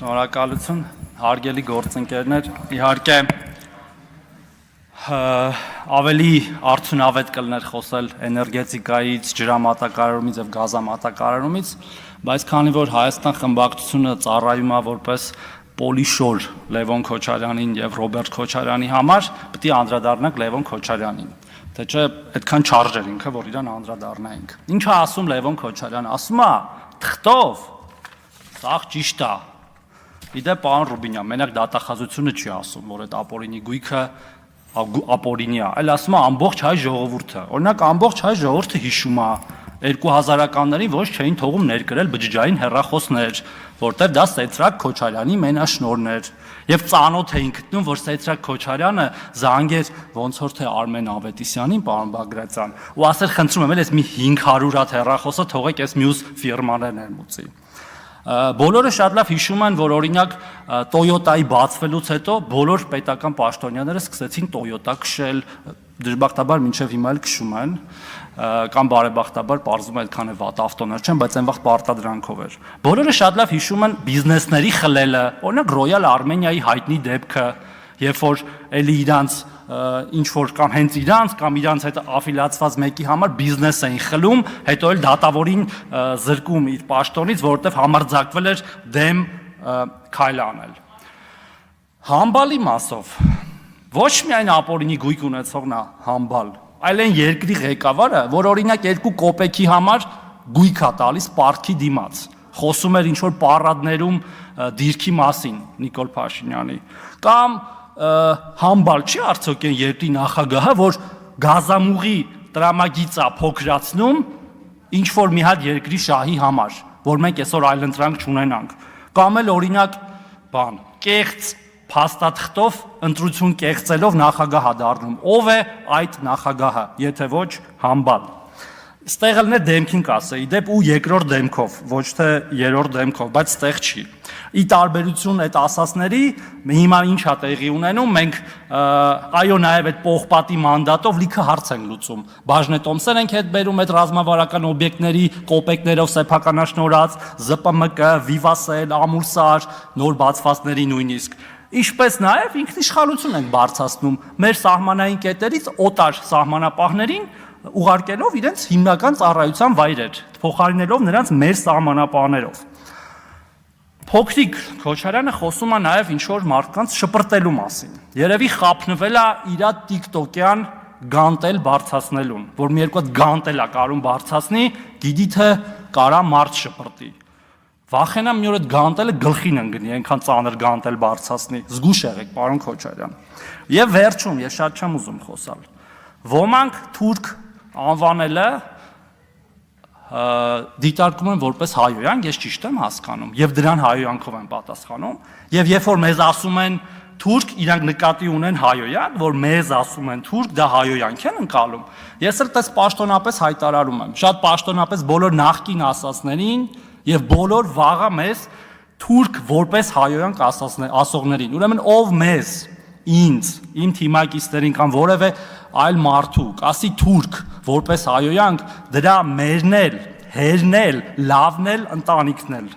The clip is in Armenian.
Շնորհակալություն, հարգելի գործընկերներ, իհարկե ավելի արդյունավետ կլներ խոսել էներգետիկայից, ջրամատակարարումից եւ գազամատակարարումից, բայց քանի որ Հայաստան խմբակցությունը ծառայում է որպես Պոլիշոր Լևոն Քոչարյանին եւ Ռոբերտ Քոչարյանի համար, պետք է անդրադառնանք Լևոն Քոչարյանին։ Թե չէ, այդքան չարժ էր ինքը, որ իրան անդրադառնայինք։ Ինչ է ասում Լևոն Քոչարյանը, ասում է թղթով, սա ճիշտ է։ Իդեպ պարոն Ռուբինյան, մենակ դատախազությունը չի ասում, որ այդ ապօրինի գույքը ապօրինի է, այլ ասում է ամբողջ հայ ժողովուրդը։ Օրինակ ամբողջ հայ ժողովուրդը հիշում է 2000-ականներին ոչ չէին թողում ներկրել բջջային հեռախոսներ, որտեղ դա Սեյցրակ Քոչարյանի մենաշնորհն էր, եւ ծանոթ էին գտնում, որ Սեյցրակ Քոչարյանը զանգեր ոնց որ թե Արմեն Ավետիսյանին, պարոն Բագրատյան, ու ասել խնդրում եմ, այս մի 500 հատ հեռախոսը թողեք այս մյուս ֆիրմաներն ներմուծի։ Բոլորը շատ լավ հիշում են, որ օրինակ Toyota-ի բացվելուց հետո բոլոր պետական պաշտոնյաները սկսեցին Toyota քշել, դժբախտաբար մինչև հիմա էլ քշում են, կամ բարեբախտաբար պարզվում է այդքան է վատ ավտոներ չեն, բայց այն վաղ պարտադրանքով էր։ Բոլորը շատ լավ հիշում են բիզնեսների խլելը, օրինակ Royal Armenia-ի հայտնի դեպքը, երբ որ էլի իրանց ինչ որ կամ հենց իրանց կամ իրանց հետ աֆիլիացված մեկի համար բիզնես էին խլում, հետո էլ դատավորին զրկում իր պաշտոնից, որովհետև համարձակվել էր դեմ քայլ անել։ Համբալի մասով ոչ միայն ապօրինի գույք ունեցողն է համբալ, այլ այն երկրի ղեկավարը, որ օրինակ 2 կոպեքի համար գույք է տալիս պարտքի դիմաց, խոսում էր ինչ որ պարադներում դիրքի մասին Նիկոլ Փաշինյանի, կամ համբալ չի արդյոք այն երկրի նախագահը, որ գազամուղի տրամագիծա փոքրացնում ինչ որ մի հատ երկրի շահի համար, որ մենք այսօր այլընտրանք չունենանք, կամ էլ օրինակ կեղծ փաստաթղթով ընտրություն կեղծելով նախագահ է դառնում, ով է այդ նախագահը, եթե ոչ համբալ։ Ստեղ էլ է դեմքին կասեի, դեպ ու երկրորդ դեմքով, ոչ թե երրորդ դեմքով, բայց ստեղ չի։ Ի տարբերություն այդ ասասների, հիմա ինչ է տեղի ունենում, մենք այո նաև այդ պողպատի մանդատով լիքը հարց ենք լուծում։ Բաժնետոմսեր ենք հետ բերում այդ ռազմավարական օբյեկտների կոպեկներով սեփականաշնորհած, ԶՊՄԿ, Վիվասել, Ամուրսար, նոր բացվածների նույնիսկ։ Ինչպես նաև ինքնիշխանություն ենք բարձրացնում մեր սահմանային կետերից օտար սահմանապահներին ուղարկելով իրենց հիմնական ծառայության վայրեր, փոխարինելով նրանց մեր սահմանապահներով։ Փոքրիկ Քոչարյանը խոսում է նաև ինչ-որ մարդկանց շպրտելու մասին։ Երևի խափնվել է իր տիկտոկյան գանտել բարձրացնելուն, որ մի երկու հատ գանտել է կարում բարձրացնի, գիտի թե կարա մարդ շպրտի։ Վախենամ մի օր այդ գանտելը գլխին ընկնի, այնքան ծանր գանտել բարձրացնի։ Զգուշ եղեք, պարոն Քոչարյան։ Եվ վերջում, ես շատ չեմ ուզում խոսալ։ Ոմանք թուրք անվանելը դիտարկում են որպես հայոյանք, ես ճիշտ եմ հասկանում, եւ դրան հայոյանքով են պատասխանում, եւ երբ որ մեզ ասում են թուրք, իրանք նկատի ունեն հայոյան, որ մեզ ասում են թուրք, դա հայոյանք են ընկալում։ Ես էլ տես պաշտոնապես հայտարարում եմ, շատ պաշտոնապես բոլոր նախկին ասածներին եւ բոլոր վաղը մեզ թուրք որպես հայոյանք ասողներին։ Ուրեմն ով մեզ, ինձ, իմ թիմակիցներին կամ որևէ այլ մարդու ասի թուրք որպես հայոյանք, դրա մերն էլ, հերն էլ, լավն էլ, ընտանիքն էլ։